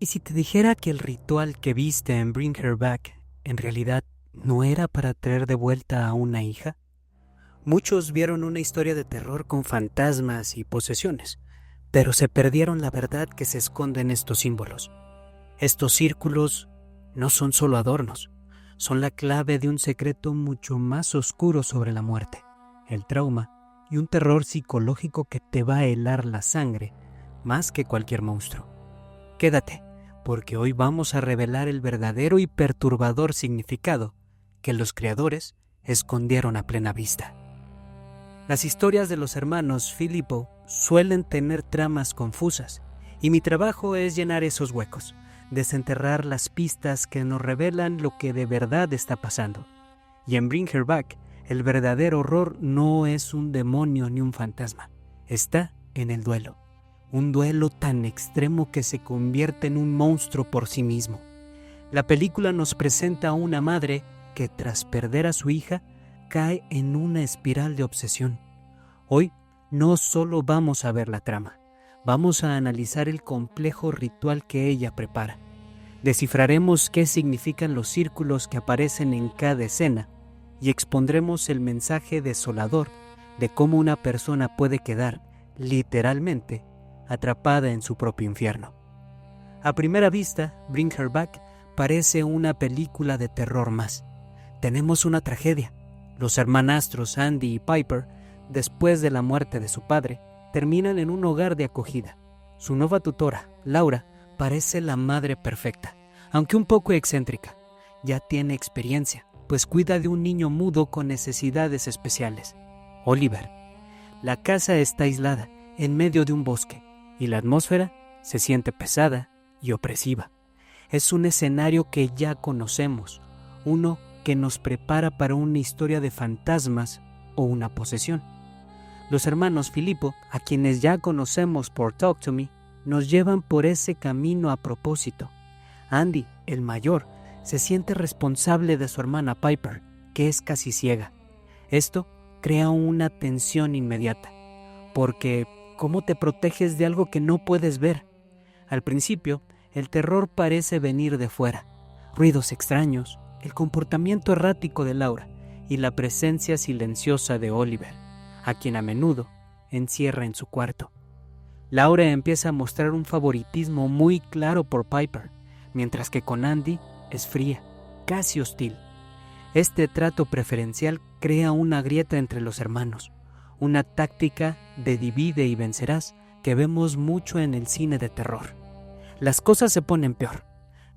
¿Y si te dijera que el ritual que viste en Bring Her Back en realidad no era para traer de vuelta a una hija? Muchos vieron una historia de terror con fantasmas y posesiones, pero se perdieron la verdad que se esconde en estos símbolos. Estos círculos no son solo adornos, son la clave de un secreto mucho más oscuro sobre la muerte, el trauma y un terror psicológico que te va a helar la sangre más que cualquier monstruo. Quédate, porque hoy vamos a revelar el verdadero y perturbador significado que los creadores escondieron a plena vista. Las historias de los hermanos Filippo suelen tener tramas confusas, y mi trabajo es llenar esos huecos, desenterrar las pistas que nos revelan lo que de verdad está pasando. Y en Bring Her Back, el verdadero horror no es un demonio ni un fantasma, está en el duelo. Un duelo tan extremo que se convierte en un monstruo por sí mismo. La película nos presenta a una madre que tras perder a su hija, cae en una espiral de obsesión. Hoy no solo vamos a ver la trama, vamos a analizar el complejo ritual que ella prepara. Descifraremos qué significan los círculos que aparecen en cada escena y expondremos el mensaje desolador de cómo una persona puede quedar, literalmente, atrapada en su propio infierno. A primera vista, Bring Her Back parece una película de terror más. Tenemos una tragedia. Los hermanastros Andy y Piper, después de la muerte de su padre, terminan en un hogar de acogida. Su nueva tutora, Laura, parece la madre perfecta, aunque un poco excéntrica. Ya tiene experiencia, pues cuida de un niño mudo con necesidades especiales, Oliver. La casa está aislada, en medio de un bosque, y la atmósfera se siente pesada y opresiva. Es un escenario que ya conocemos, uno que nos prepara para una historia de fantasmas o una posesión. Los hermanos Filippo, a quienes ya conocemos por Talk to Me, nos llevan por ese camino a propósito. Andy, el mayor, se siente responsable de su hermana Piper, que es casi ciega. Esto crea una tensión inmediata, porque ¿cómo te proteges de algo que no puedes ver? Al principio, el terror parece venir de fuera. Ruidos extraños, el comportamiento errático de Laura y la presencia silenciosa de Oliver, a quien a menudo encierra en su cuarto. Laura empieza a mostrar un favoritismo muy claro por Piper, mientras que con Andy es fría, casi hostil. Este trato preferencial crea una grieta entre los hermanos, una táctica de divide y vencerás que vemos mucho en el cine de terror. Las cosas se ponen peor.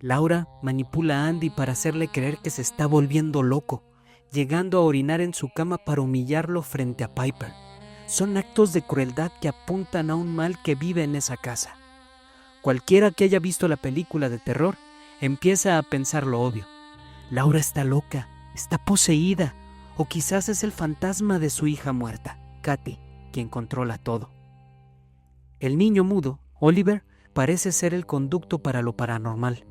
Laura manipula a Andy para hacerle creer que se está volviendo loco, llegando a orinar en su cama para humillarlo frente a Piper. Son actos de crueldad que apuntan a un mal que vive en esa casa. Cualquiera que haya visto la película de terror empieza a pensar lo obvio. Laura está loca, está poseída, o quizás es el fantasma de su hija muerta, Katy, quien controla todo. El niño mudo, Oliver, parece ser el conducto para lo paranormal.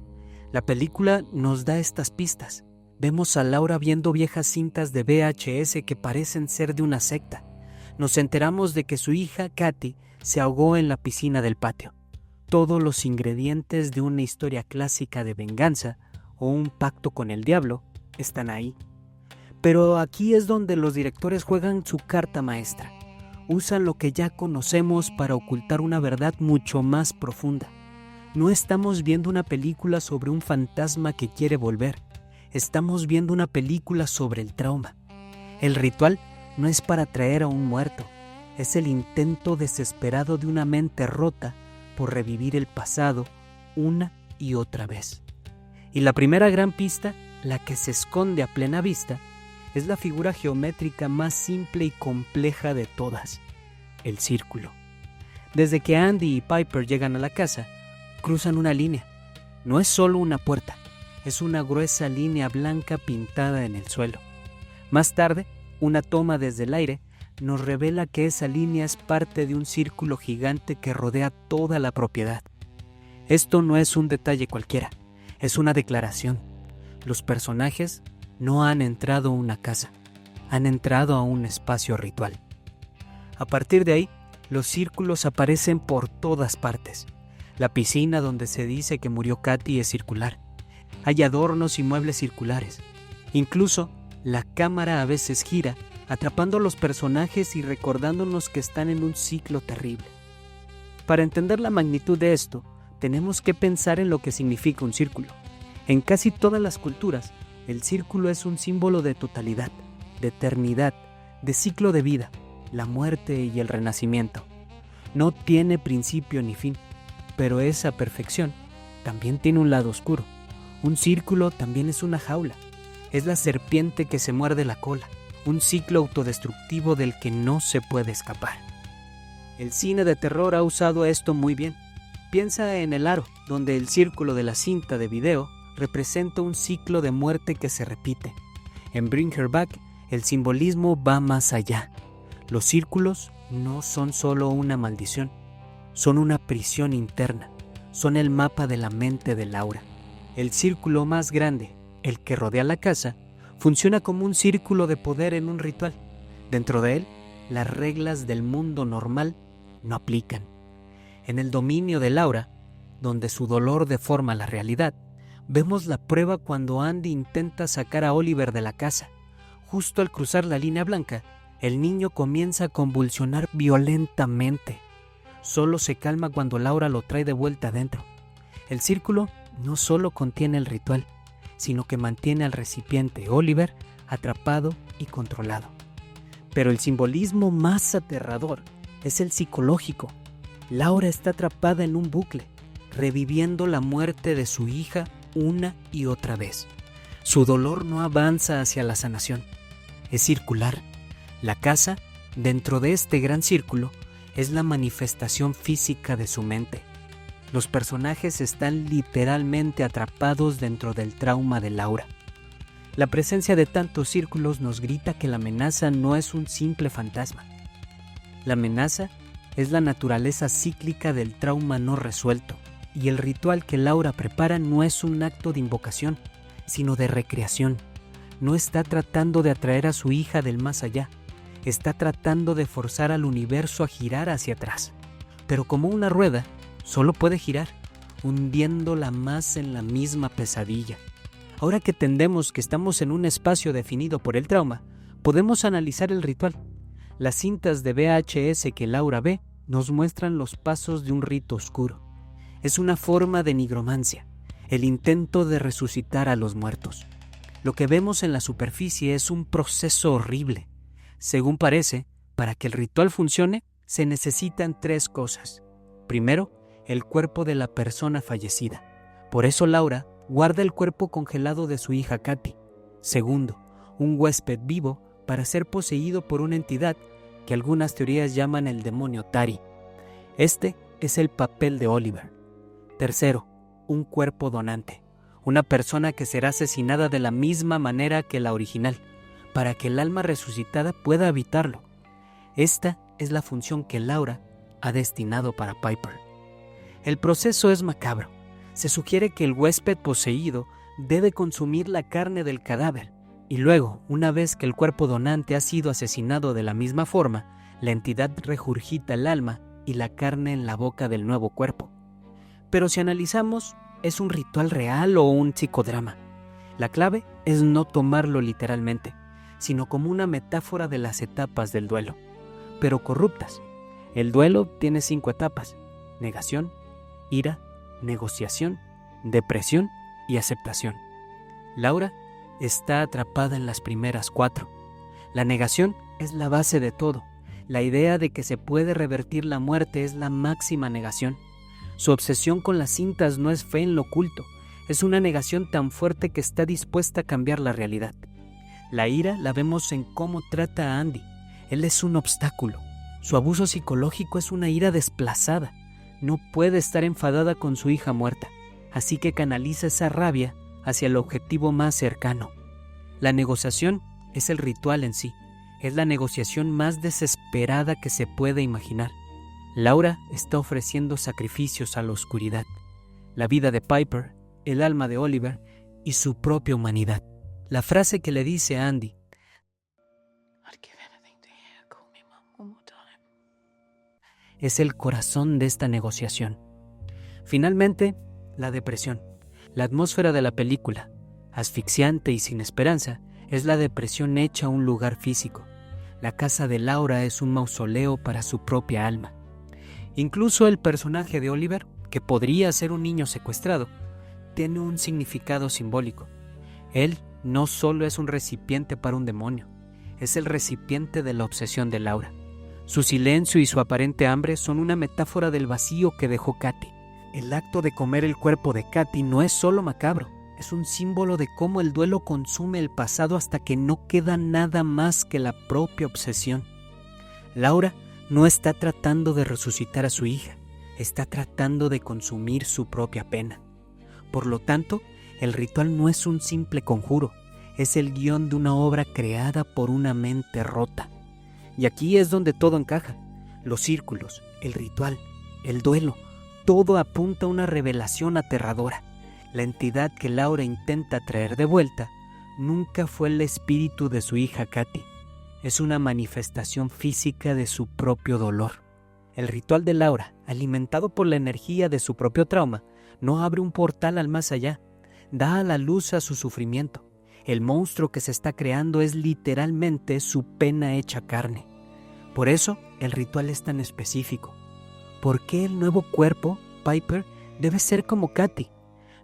La película nos da estas pistas. Vemos a Laura viendo viejas cintas de VHS que parecen ser de una secta. Nos enteramos de que su hija, Katy, se ahogó en la piscina del patio. Todos los ingredientes de una historia clásica de venganza o un pacto con el diablo están ahí. Pero aquí es donde los directores juegan su carta maestra. Usan lo que ya conocemos para ocultar una verdad mucho más profunda. No estamos viendo una película sobre un fantasma que quiere volver. Estamos viendo una película sobre el trauma. El ritual no es para traer a un muerto. Es el intento desesperado de una mente rota por revivir el pasado una y otra vez. Y la primera gran pista, la que se esconde a plena vista, es la figura geométrica más simple y compleja de todas, el círculo. Desde que Andy y Piper llegan a la casa, cruzan una línea. No es solo una puerta, es una gruesa línea blanca pintada en el suelo. Más tarde, una toma desde el aire nos revela que esa línea es parte de un círculo gigante que rodea toda la propiedad. Esto no es un detalle cualquiera, es una declaración. Los personajes no han entrado a una casa, han entrado a un espacio ritual. A partir de ahí, los círculos aparecen por todas partes. La piscina donde se dice que murió Katy es circular. Hay adornos y muebles circulares. Incluso, la cámara a veces gira, atrapando a los personajes y recordándonos que están en un ciclo terrible. Para entender la magnitud de esto, tenemos que pensar en lo que significa un círculo. En casi todas las culturas, el círculo es un símbolo de totalidad, de eternidad, de ciclo de vida, la muerte y el renacimiento. No tiene principio ni fin, pero esa perfección también tiene un lado oscuro. Un círculo también es una jaula. Es la serpiente que se muerde la cola, un ciclo autodestructivo del que no se puede escapar. El cine de terror ha usado esto muy bien. Piensa en El Aro, donde el círculo de la cinta de video representa un ciclo de muerte que se repite. En Bring Her Back, el simbolismo va más allá. Los círculos no son solo una maldición, son una prisión interna, son el mapa de la mente de Laura. El círculo más grande, el que rodea la casa, funciona como un círculo de poder en un ritual. Dentro de él, las reglas del mundo normal no aplican. En el dominio de Laura, donde su dolor deforma la realidad, vemos la prueba cuando Andy intenta sacar a Oliver de la casa. Justo al cruzar la línea blanca, el niño comienza a convulsionar violentamente. Solo se calma cuando Laura lo trae de vuelta adentro. El círculo no solo contiene el ritual, sino que mantiene al recipiente, Oliver, atrapado y controlado. Pero el simbolismo más aterrador es el psicológico. Laura está atrapada en un bucle, reviviendo la muerte de su hija una y otra vez. Su dolor no avanza hacia la sanación, es circular. La casa, dentro de este gran círculo, es la manifestación física de su mente. Los personajes están literalmente atrapados dentro del trauma de Laura. La presencia de tantos círculos nos grita que la amenaza no es un simple fantasma. La amenaza es la naturaleza cíclica del trauma no resuelto, y el ritual que Laura prepara no es un acto de invocación, sino de recreación. No está tratando de atraer a su hija del más allá, está tratando de forzar al universo a girar hacia atrás. Pero como una rueda, solo puede girar, hundiéndola más en la misma pesadilla. Ahora que entendemos que estamos en un espacio definido por el trauma, podemos analizar el ritual. Las cintas de VHS que Laura ve nos muestran los pasos de un rito oscuro. Es una forma de nigromancia, el intento de resucitar a los muertos. Lo que vemos en la superficie es un proceso horrible. Según parece, para que el ritual funcione, se necesitan 3 cosas. Primero, el cuerpo de la persona fallecida. Por eso Laura guarda el cuerpo congelado de su hija Katy. Segundo, un huésped vivo para ser poseído por una entidad que algunas teorías llaman el demonio Tari. Este es el papel de Oliver. Tercero, un cuerpo donante. Una persona que será asesinada de la misma manera que la original, para que el alma resucitada pueda habitarlo. Esta es la función que Laura ha destinado para Piper. El proceso es macabro. Se sugiere que el huésped poseído debe consumir la carne del cadáver y luego, una vez que el cuerpo donante ha sido asesinado de la misma forma, la entidad regurgita el alma y la carne en la boca del nuevo cuerpo. Pero si analizamos, ¿es un ritual real o un psicodrama? La clave es no tomarlo literalmente, sino como una metáfora de las etapas del duelo, pero corruptas. El duelo tiene 5 etapas: negación, ira, negociación, depresión y aceptación. Laura está atrapada en las primeras 4. La negación es la base de todo. La idea de que se puede revertir la muerte es la máxima negación. Su obsesión con las cintas no es fe en lo oculto, es una negación tan fuerte que está dispuesta a cambiar la realidad. La ira la vemos en cómo trata a Andy. Él es un obstáculo. Su abuso psicológico es una ira desplazada. No puede estar enfadada con su hija muerta, así que canaliza esa rabia hacia el objetivo más cercano. La negociación es el ritual en sí. Es la negociación más desesperada que se puede imaginar. Laura está ofreciendo sacrificios a la oscuridad, la vida de Piper, el alma de Oliver y su propia humanidad. La frase que le dice a Andy, es el corazón de esta negociación. Finalmente, la depresión. La atmósfera de la película, asfixiante y sin esperanza, es la depresión hecha un lugar físico. La casa de Laura es un mausoleo para su propia alma. Incluso el personaje de Oliver, que podría ser un niño secuestrado, tiene un significado simbólico. Él no solo es un recipiente para un demonio, es el recipiente de la obsesión de Laura. Su silencio y su aparente hambre son una metáfora del vacío que dejó Katy. El acto de comer el cuerpo de Katy no es solo macabro, es un símbolo de cómo el duelo consume el pasado hasta que no queda nada más que la propia obsesión. Laura no está tratando de resucitar a su hija, está tratando de consumir su propia pena. Por lo tanto, el ritual no es un simple conjuro, es el guión de una obra creada por una mente rota. Y aquí es donde todo encaja. Los círculos, el ritual, el duelo, todo apunta a una revelación aterradora. La entidad que Laura intenta traer de vuelta nunca fue el espíritu de su hija Katy. Es una manifestación física de su propio dolor. El ritual de Laura, alimentado por la energía de su propio trauma, no abre un portal al más allá, da a la luz a su sufrimiento. El monstruo que se está creando es literalmente su pena hecha carne. Por eso, el ritual es tan específico. ¿Por qué el nuevo cuerpo, Piper, debe ser como Katy?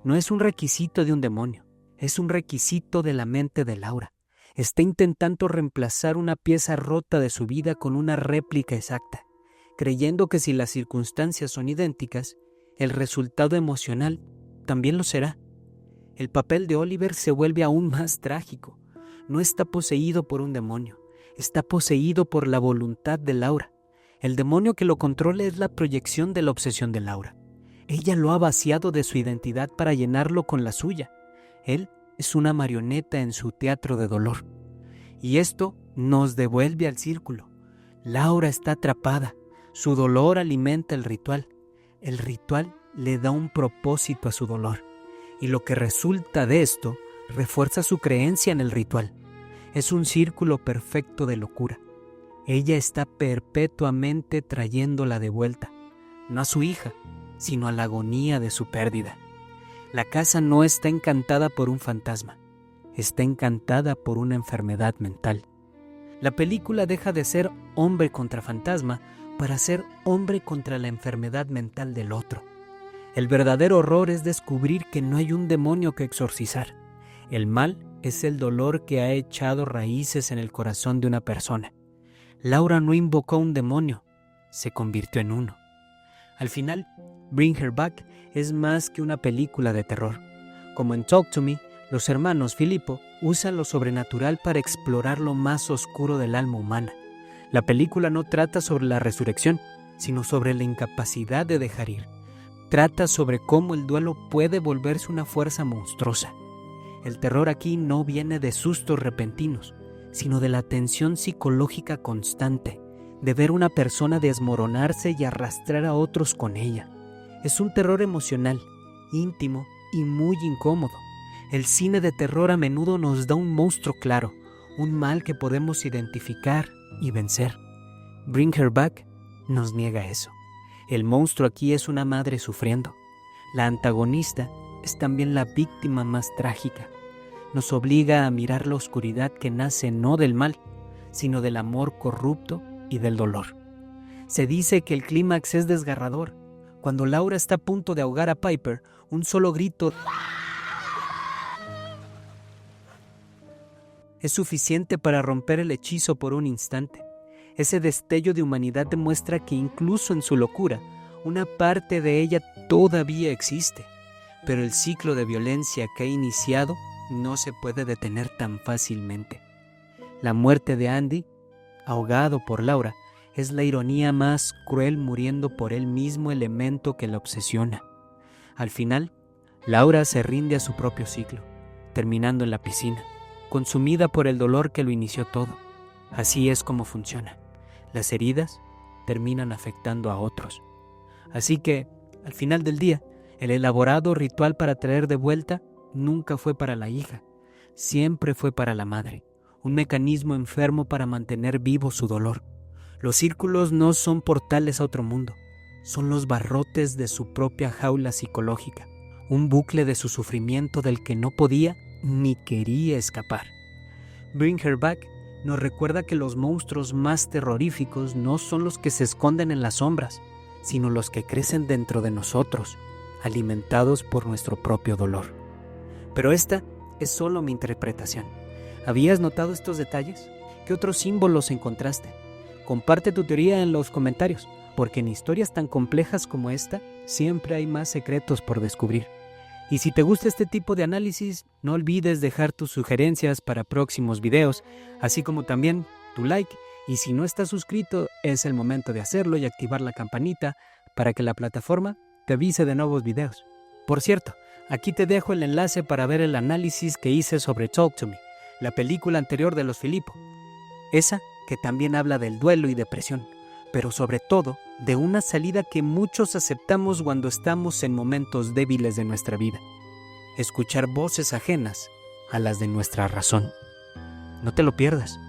No es un requisito de un demonio, es un requisito de la mente de Laura. Está intentando reemplazar una pieza rota de su vida con una réplica exacta, creyendo que si las circunstancias son idénticas, el resultado emocional también lo será. El papel de Oliver se vuelve aún más trágico. No está poseído por un demonio, está poseído por la voluntad de Laura. El demonio que lo controla es la proyección de la obsesión de Laura. Ella lo ha vaciado de su identidad para llenarlo con la suya. Él es una marioneta en su teatro de dolor. Y esto nos devuelve al círculo. Laura está atrapada. Su dolor alimenta el ritual. El ritual le da un propósito a su dolor. Y lo que resulta de esto refuerza su creencia en el ritual. Es un círculo perfecto de locura. Ella está perpetuamente trayéndola de vuelta, no a su hija, sino a la agonía de su pérdida. La casa no está encantada por un fantasma, está encantada por una enfermedad mental. La película deja de ser hombre contra fantasma para ser hombre contra la enfermedad mental del otro. El verdadero horror es descubrir que no hay un demonio que exorcizar. El mal es el dolor que ha echado raíces en el corazón de una persona. Laura no invocó a un demonio, se convirtió en uno. Al final, Bring Her Back es más que una película de terror. Como en Talk to Me, los hermanos Filippo usan lo sobrenatural para explorar lo más oscuro del alma humana. La película no trata sobre la resurrección, sino sobre la incapacidad de dejar ir. Trata sobre cómo el duelo puede volverse una fuerza monstruosa. El terror aquí no viene de sustos repentinos, sino de la tensión psicológica constante, de ver una persona desmoronarse y arrastrar a otros con ella. Es un terror emocional, íntimo y muy incómodo. El cine de terror a menudo nos da un monstruo claro, un mal que podemos identificar y vencer. Bring Her Back nos niega eso. El monstruo aquí es una madre sufriendo. La antagonista es también la víctima más trágica. Nos obliga a mirar la oscuridad que nace no del mal, sino del amor corrupto y del dolor. Se dice que el clímax es desgarrador. Cuando Laura está a punto de ahogar a Piper, un solo grito es suficiente para romper el hechizo por un instante. Ese destello de humanidad demuestra que incluso en su locura, una parte de ella todavía existe. Pero el ciclo de violencia que ha iniciado no se puede detener tan fácilmente. La muerte de Andy, ahogado por Laura, es la ironía más cruel, muriendo por el mismo elemento que la obsesiona. Al final, Laura se rinde a su propio ciclo, terminando en la piscina, consumida por el dolor que lo inició todo. Así es como funciona. Las heridas terminan afectando a otros. Así que, al final del día, el elaborado ritual para traer de vuelta nunca fue para la hija, siempre fue para la madre, un mecanismo enfermo para mantener vivo su dolor. Los círculos no son portales a otro mundo, son los barrotes de su propia jaula psicológica, un bucle de su sufrimiento del que no podía ni quería escapar. Bring Her Back nos recuerda que los monstruos más terroríficos no son los que se esconden en las sombras, sino los que crecen dentro de nosotros, alimentados por nuestro propio dolor. Pero esta es solo mi interpretación. ¿Habías notado estos detalles? ¿Qué otros símbolos encontraste? Comparte tu teoría en los comentarios, porque en historias tan complejas como esta, siempre hay más secretos por descubrir. Y si te gusta este tipo de análisis, no olvides dejar tus sugerencias para próximos videos, así como también tu like. Y si no estás suscrito, es el momento de hacerlo y activar la campanita para que la plataforma te avise de nuevos videos. Por cierto, aquí te dejo el enlace para ver el análisis que hice sobre Talk to Me, la película anterior de los Filippo. Esa que también habla del duelo y depresión, pero sobre todo de una salida que muchos aceptamos cuando estamos en momentos débiles de nuestra vida. Escuchar voces ajenas a las de nuestra razón. No te lo pierdas.